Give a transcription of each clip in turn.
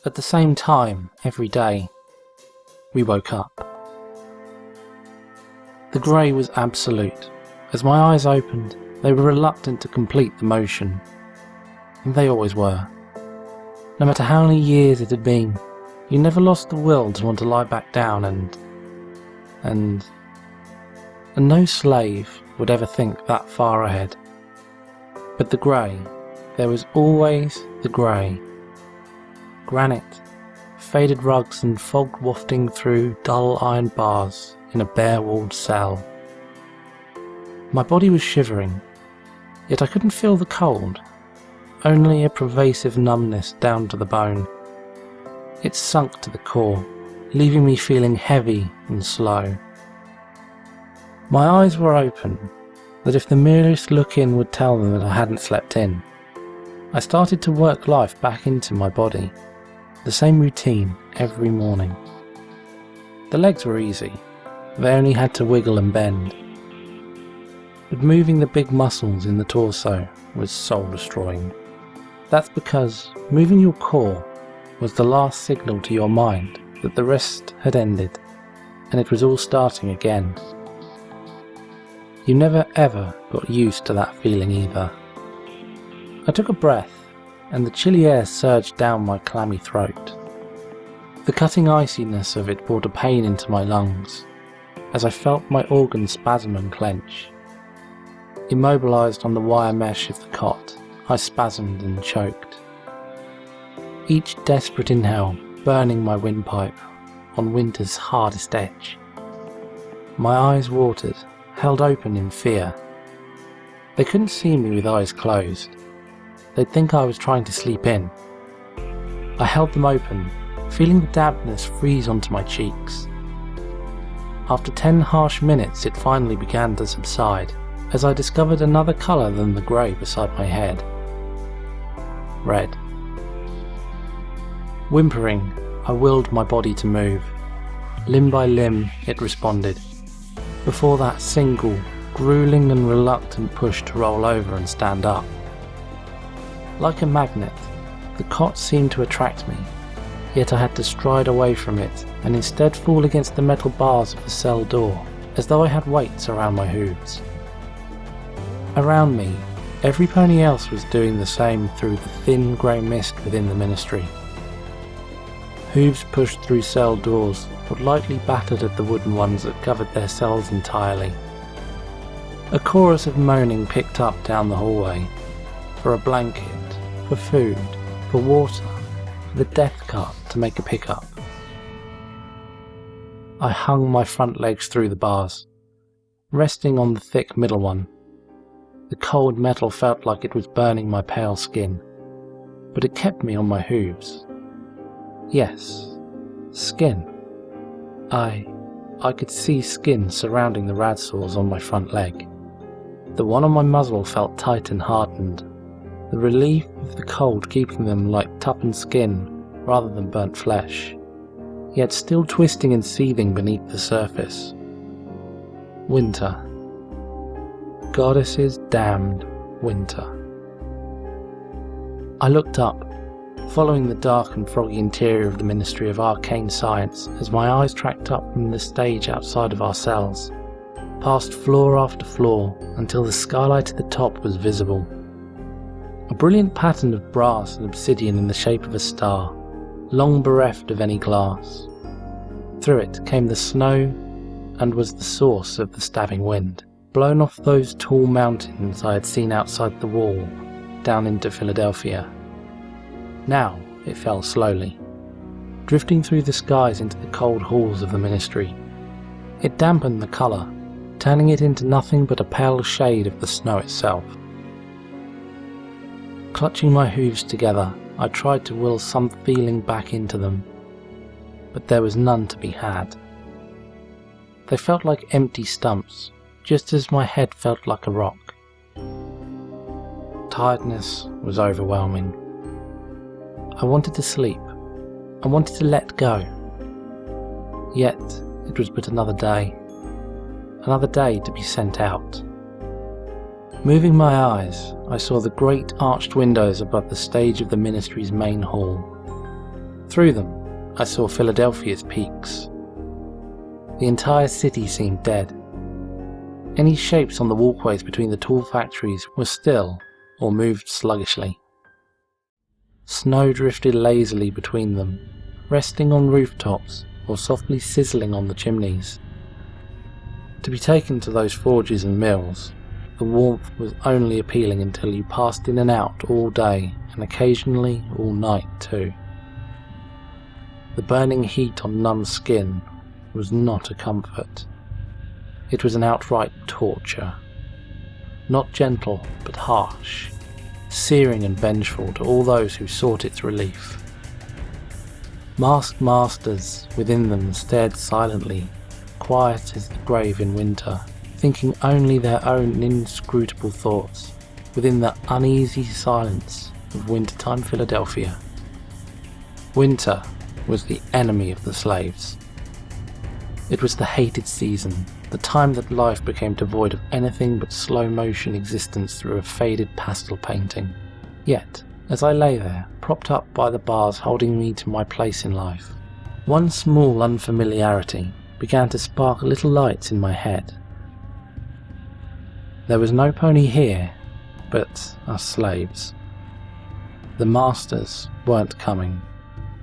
At the same time, every day, we woke up. The grey was absolute. As my eyes opened, they were reluctant to complete the motion. And they always were. No matter how many years it had been, you never lost the will to want to lie back down and no slave would ever think that far ahead. But the grey, there was always the grey. Granite, faded rugs and fog wafting through dull iron bars in a bare-walled cell. My body was shivering, yet I couldn't feel the cold, only a pervasive numbness down to the bone. It sunk to the core, leaving me feeling heavy and slow. My eyes were open, that if the merest look in would tell them that I hadn't slept in. I started to work life back into my body, the same routine every morning. The legs were easy, they only had to wiggle and bend. But moving the big muscles in the torso was soul-destroying. That's because moving your core was the last signal to your mind that the rest had ended, and it was all starting again. You never ever got used to that feeling either. I took a breath, and the chilly air surged down my clammy throat. The cutting iciness of it brought a pain into my lungs, as I felt my organs spasm and clench. Immobilised on the wire mesh of the cot, I spasmed and choked. Each desperate inhale burning my windpipe on winter's hardest edge. My eyes watered, held open in fear. They couldn't see me with eyes closed. They'd think I was trying to sleep in. I held them open, feeling the dampness freeze onto my cheeks. After 10 harsh minutes it finally began to subside, as I discovered another colour than the grey beside my head. Red. Whimpering, I willed my body to move. Limb by limb it responded, before that single, gruelling and reluctant push to roll over and stand up. Like a magnet, the cot seemed to attract me, yet I had to stride away from it and instead fall against the metal bars of the cell door, as though I had weights around my hooves. Around me, every pony else was doing the same through the thin grey mist within the ministry. Hooves pushed through cell doors, but lightly battered at the wooden ones that covered their cells entirely. A chorus of moaning picked up down the hallway, for a blanket, for food, for water, for the death cart to make a pickup. I hung my front legs through the bars, resting on the thick middle one. The cold metal felt like it was burning my pale skin, but it kept me on my hooves. Yes, skin. I could see skin surrounding the rad sores on my front leg. The one on my muzzle felt tight and hardened, the relief of the cold keeping them like toughened skin rather than burnt flesh, yet still twisting and seething beneath the surface. Winter. Goddess's damned winter. I looked up, following the dark and foggy interior of the Ministry of Arcane Science as my eyes tracked up from the stage outside of our cells, past floor after floor until the skylight at the top was visible. A brilliant pattern of brass and obsidian in the shape of a star, long bereft of any glass. Through it came the snow and was the source of the stabbing wind, blown off those tall mountains I had seen outside the wall, down into Philadelphia. Now it fell slowly, drifting through the skies into the cold halls of the ministry. It dampened the colour, turning it into nothing but a pale shade of the snow itself. Clutching my hooves together, I tried to will some feeling back into them, but there was none to be had. They felt like empty stumps, just as my head felt like a rock. Tiredness was overwhelming. I wanted to sleep. I wanted to let go. Yet it was but another day to be sent out. Moving my eyes, I saw the great arched windows above the stage of the ministry's main hall. Through them, I saw Philadelphia's peaks. The entire city seemed dead. Any shapes on the walkways between the tall factories were still or moved sluggishly. Snow drifted lazily between them, resting on rooftops or softly sizzling on the chimneys. To be taken to those forges and mills, the warmth was only appealing until you passed in and out all day and occasionally all night too. The burning heat on numb skin was not a comfort. It was an outright torture. Not gentle, but harsh, searing and vengeful to all those who sought its relief. Masked masters within them stared silently, quiet as the grave in winter, thinking only their own inscrutable thoughts within the uneasy silence of wintertime Philadelphia. Winter was the enemy of the slaves. It was the hated season, the time that life became devoid of anything but slow-motion existence through a faded pastel painting. Yet, as I lay there, propped up by the bars holding me to my place in life, one small unfamiliarity began to spark little lights in my head. There was no pony here, but us slaves. The masters weren't coming.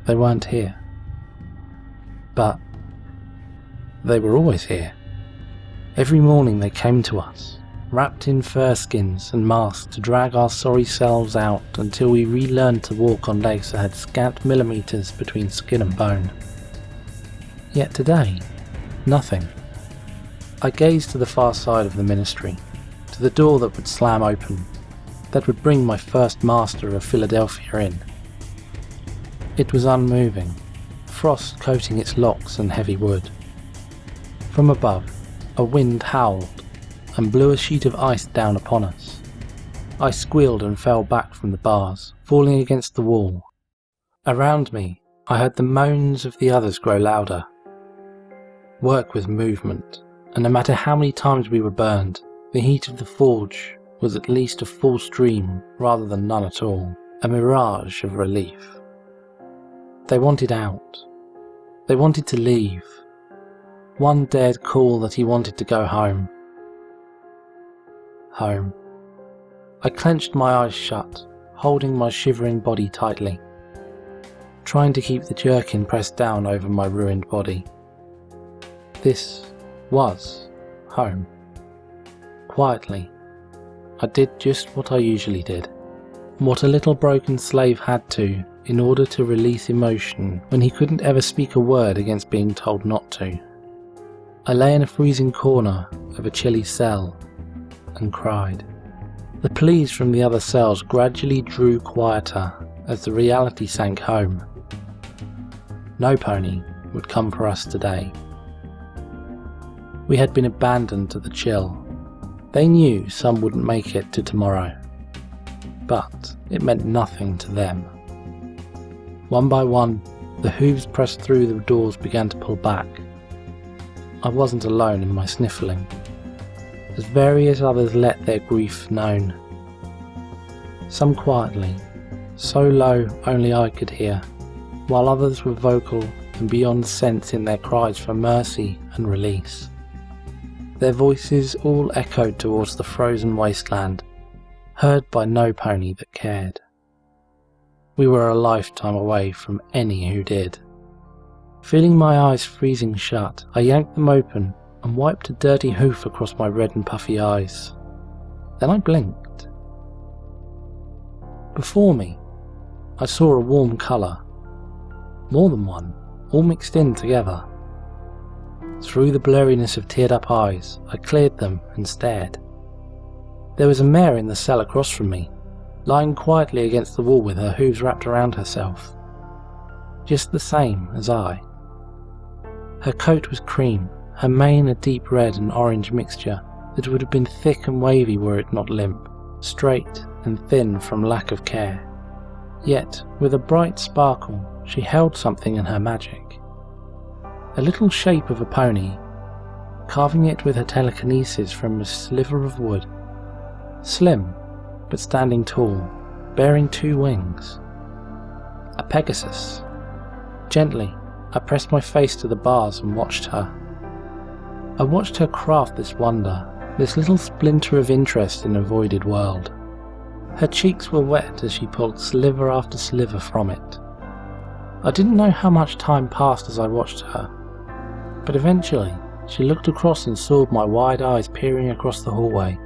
They weren't here. But they were always here. Every morning they came to us, wrapped in fur skins and masks to drag our sorry selves out until we relearned to walk on legs that had scant millimeters between skin and bone. Yet today, nothing. I gazed to the far side of the ministry, to the door that would slam open, that would bring my first master of Philadelphia in. It was unmoving, frost coating its locks and heavy wood. From above, a wind howled and blew a sheet of ice down upon us. I squealed and fell back from the bars, falling against the wall. Around me, I heard the moans of the others grow louder. Work was movement, and no matter how many times we were burned, the heat of the forge was at least a full stream rather than none at all, a mirage of relief. They wanted out. They wanted to leave. One dared call that he wanted to go home. Home. I clenched my eyes shut, holding my shivering body tightly, trying to keep the jerkin pressed down over my ruined body. This was home. Quietly, I did just what I usually did, what a little broken slave had to in order to release emotion when he couldn't ever speak a word against being told not to. I lay in a freezing corner of a chilly cell and cried. The pleas from the other cells gradually drew quieter as the reality sank home. No pony would come for us today. We had been abandoned to the chill. They knew some wouldn't make it to tomorrow, but it meant nothing to them. One by one, the hooves pressed through the doors began to pull back. I wasn't alone in my sniffling, as various others let their grief known. Some quietly, so low only I could hear, while others were vocal and beyond sense in their cries for mercy and release. Their voices all echoed towards the frozen wasteland, heard by no pony that cared. We were a lifetime away from any who did. Feeling my eyes freezing shut, I yanked them open and wiped a dirty hoof across my red and puffy eyes. Then I blinked. Before me, I saw a warm colour. More than one, all mixed in together. Through the blurriness of teared-up eyes, I cleared them and stared. There was a mare in the cell across from me, lying quietly against the wall with her hooves wrapped around herself. Just the same as I. Her coat was cream, her mane a deep red and orange mixture that would have been thick and wavy were it not limp, straight and thin from lack of care. Yet, with a bright sparkle, she held something in her magic. A little shape of a pony, carving it with her telekinesis from a sliver of wood. Slim, but standing tall, bearing two wings. A Pegasus. Gently, I pressed my face to the bars and watched her. I watched her craft this wonder, this little splinter of interest in a voided world. Her cheeks were wet as she pulled sliver after sliver from it. I didn't know how much time passed as I watched her, but eventually she looked across and saw my wide eyes peering across the hallway.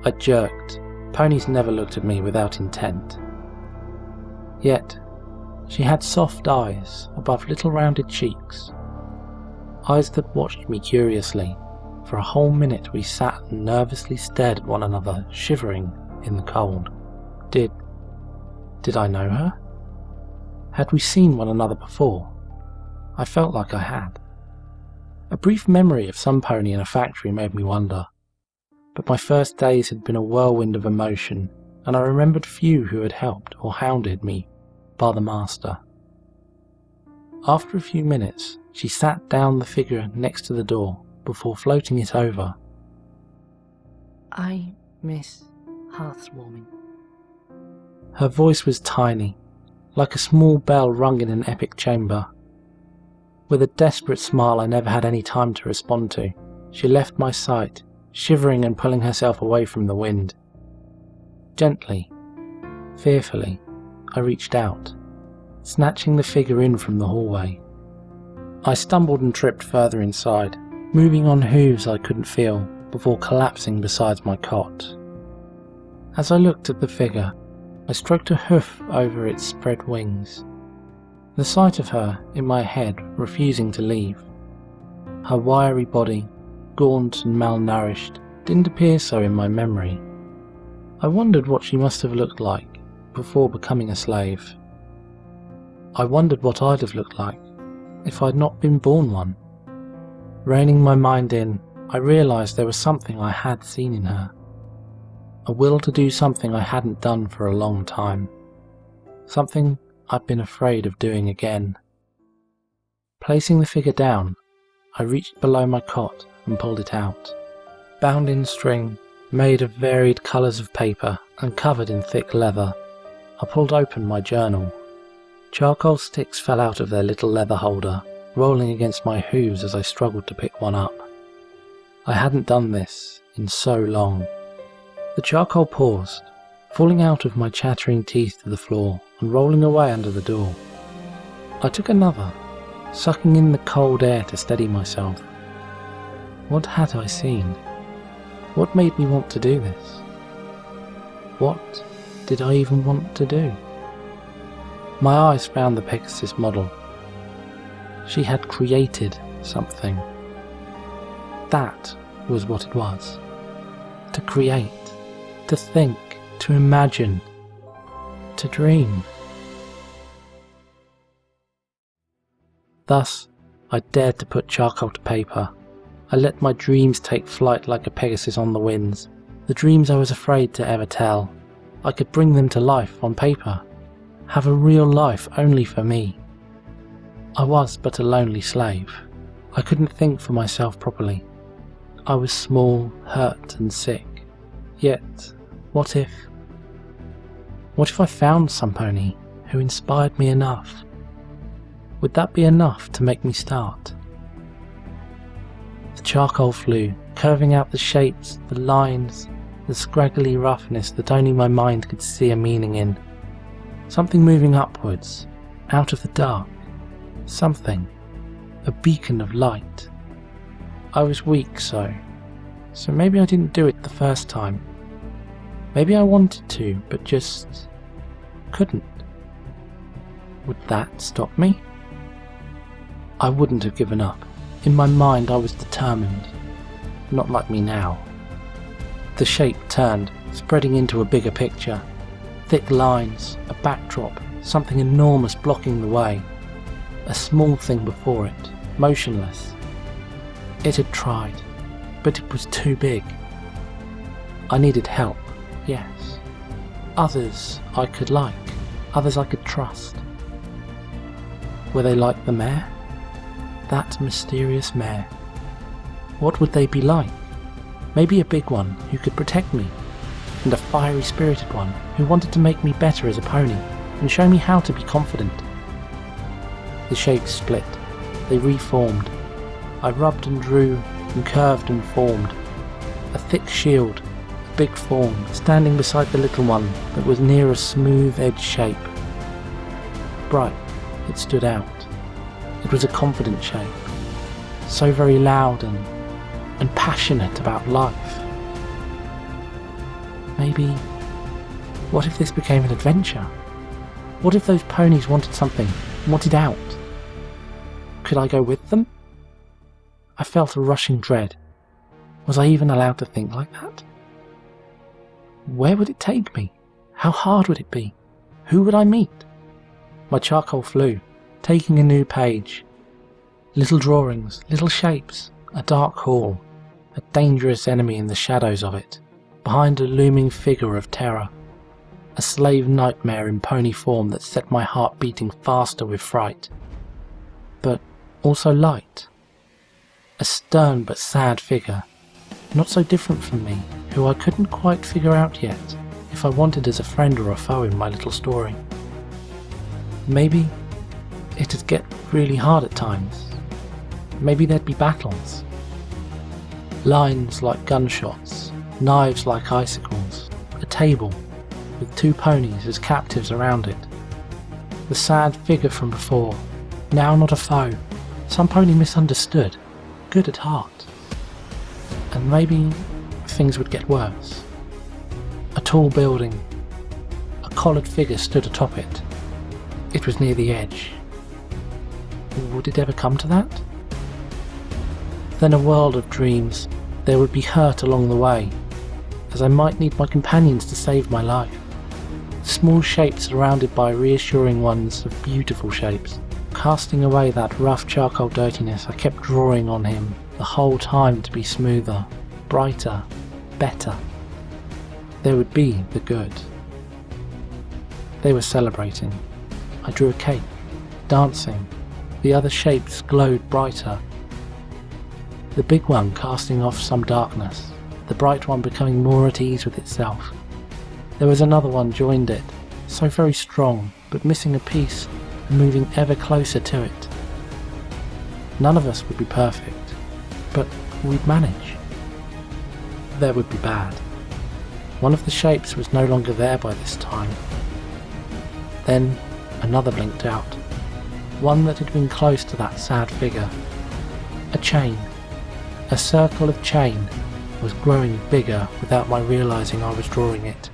I jerked. Ponies never looked at me without intent. Yet, she had soft eyes above little rounded cheeks. Eyes that watched me curiously. For a whole minute we sat and nervously stared at one another, shivering in the cold. Did I know her? Had we seen one another before? I felt like I had. A brief memory of some pony in a factory made me wonder, but my first days had been a whirlwind of emotion, and I remembered few who had helped or hounded me bar the master. After a few minutes, she sat down the figure next to the door before floating it over. I miss hearthwarming. Her voice was tiny, like a small bell rung in an epic chamber. With a desperate smile I never had any time to respond to, she left my sight, shivering and pulling herself away from the wind. Gently, fearfully, I reached out, snatching the figure in from the hallway. I stumbled and tripped further inside, moving on hooves I couldn't feel before collapsing beside my cot. As I looked at the figure, I stroked a hoof over its spread wings. The sight of her in my head refusing to leave. Her wiry body, gaunt and malnourished, didn't appear so in my memory. I wondered what she must have looked like before becoming a slave. I wondered what I'd have looked like if I'd not been born one. Reining my mind in, I realised there was something I had seen in her. A will to do something I hadn't done for a long time. Something I'd been afraid of doing again. Placing the figure down, I reached below my cot and pulled it out. Bound in string, made of varied colours of paper and covered in thick leather, I pulled open my journal. Charcoal sticks fell out of their little leather holder, rolling against my hooves as I struggled to pick one up. I hadn't done this in so long. The charcoal paused, falling out of my chattering teeth to the floor and rolling away under the door. I took another, sucking in the cold air to steady myself. What had I seen? What made me want to do this? What did I even want to do? My eyes found the Pegasus model. She had created something. That was what it was. To create, to think, to imagine, to dream. Thus, I dared to put charcoal to paper. I let my dreams take flight like a Pegasus on the winds. The dreams I was afraid to ever tell. I could bring them to life on paper. Have a real life only for me. I was but a lonely slave. I couldn't think for myself properly. I was small, hurt and sick. Yet, what if I found some pony who inspired me enough? Would that be enough to make me start? The charcoal flew, curving out the shapes, the lines, the scraggly roughness that only my mind could see a meaning in. Something moving upwards, out of the dark. Something, a beacon of light. I was weak so maybe I didn't do it the first time. Maybe I wanted to, but just couldn't. Would that stop me? I wouldn't have given up. In my mind I was determined. Not like me now. The shape turned, spreading into a bigger picture. Thick lines, a backdrop, something enormous blocking the way. A small thing before it, motionless. It had tried, but it was too big. I needed help, yes. Others I could like, others I could trust. Were they like the mare? That mysterious mare. What would they be like? Maybe a big one who could protect me, and a fiery spirited one who wanted to make me better as a pony and show me how to be confident. The shapes split. They reformed. I rubbed and drew and curved and formed. A thick shield, a big form, standing beside the little one that was near a smooth-edged shape. Bright, it stood out. It was a confident shape, so very loud and passionate about life. Maybe, what if this became an adventure? What if those ponies wanted something, wanted out? Could I go with them? I felt a rushing dread. Was I even allowed to think like that? Where would it take me? How hard would it be? Who would I meet? My charcoal flew, taking a new page. Little drawings, little shapes, a dark hall, a dangerous enemy in the shadows of it, behind a looming figure of terror. A slave nightmare in pony form that set my heart beating faster with fright. But also light. A stern but sad figure, not so different from me, who I couldn't quite figure out yet if I wanted as a friend or a foe in my little story. Maybe it'd get really hard at times. Maybe there'd be battles. Lines like gunshots, knives like icicles, a table with two ponies as captives around it. The sad figure from before, now not a foe, some pony misunderstood, good at heart. And maybe things would get worse. A tall building, a collared figure stood atop it. It was near the edge. Would it ever come to that? Then a world of dreams. There would be hurt along the way, as I might need my companions to save my life. Small shapes surrounded by reassuring ones of beautiful shapes, casting away that rough charcoal dirtiness I kept drawing on him the whole time to be smoother, brighter, better. There would be the good. They were celebrating. I drew a cake, dancing. The other shapes glowed brighter. The big one casting off some darkness, the bright one becoming more at ease with itself. There was another one joined it, so very strong, but missing a piece and moving ever closer to it. None of us would be perfect, but we'd manage. There would be bad. One of the shapes was no longer there by this time. Then another blinked out, one that had been close to that sad figure. A chain, a circle of chain, was growing bigger without my realizing I was drawing it.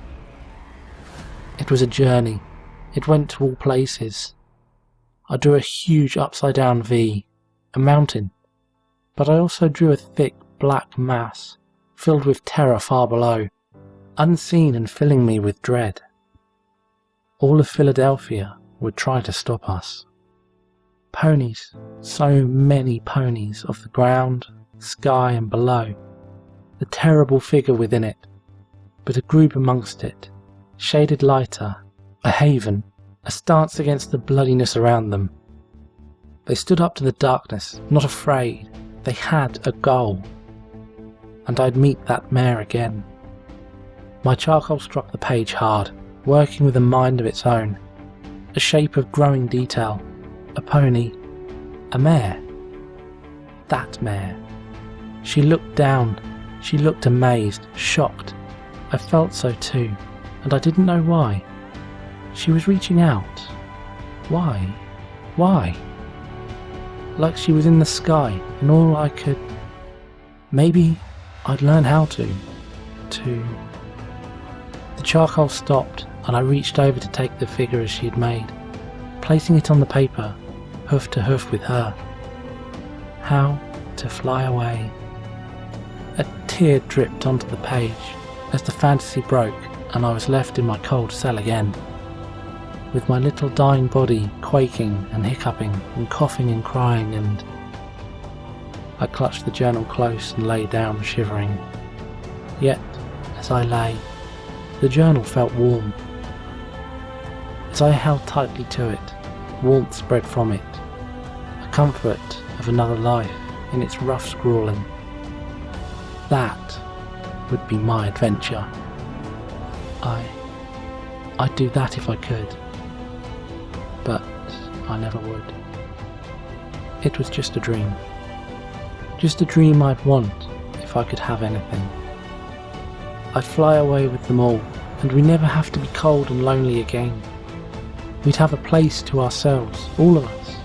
It was a journey. It went to all places. I drew a huge upside-down V, a mountain, but I also drew a thick black mass, filled with terror far below, unseen and filling me with dread. All of Philadelphia would try to stop us. Ponies, so many ponies of the ground, sky and below. The terrible figure within it, but a group amongst it, shaded lighter, a haven, a stance against the bloodiness around them. They stood up to the darkness, not afraid. They had a goal. And I'd meet that mare again. My charcoal struck the page hard, working with a mind of its own. A shape of growing detail, a pony, a mare. That mare. She looked down. She looked amazed, shocked. I felt so too, and I didn't know why. She was reaching out. Why? Why? Like she was in the sky, and all I could... Maybe I'd learn how to... The charcoal stopped, and I reached over to take the figure as she had made, placing it on the paper, hoof to hoof with her. How to fly away. A tear dripped onto the page as the fantasy broke and I was left in my cold cell again, with my little dying body quaking and hiccuping and coughing and crying, and I clutched the journal close and lay down shivering. Yet, as I lay, the journal felt warm. As I held tightly to it, warmth spread from it, a comfort of another life in its rough scrawling. That would be my adventure. I'd do that if I could, but I never would. It was just a dream. Just a dream I'd want if I could have anything. I'd fly away with them all, and we'd never have to be cold and lonely again. We'd have a place to ourselves, all of us.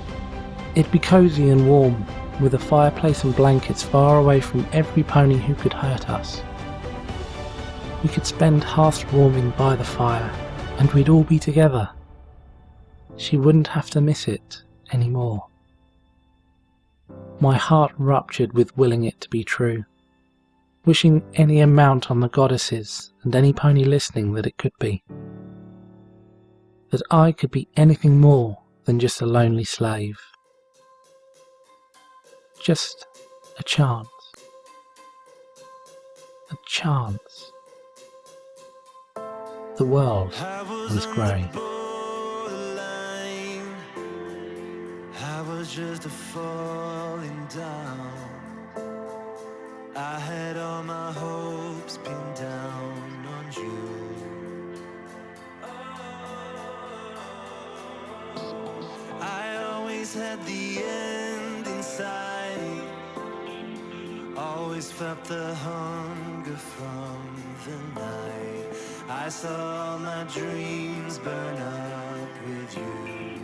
It'd be cosy and warm, with a fireplace and blankets far away from every pony who could hurt us. We could spend hearth warming by the fire, and we'd all be together. She wouldn't have to miss it anymore. My heart ruptured with willing it to be true, wishing any amount on the goddesses and any pony listening that it could be. That I could be anything more than just a lonely slave. Just a chance. A chance. The world was grey. I was just a falling down. I had all my hopes pinned down on you. I always had the end in sight. Always felt the hunger from the night. I saw all my dreams burn up with you.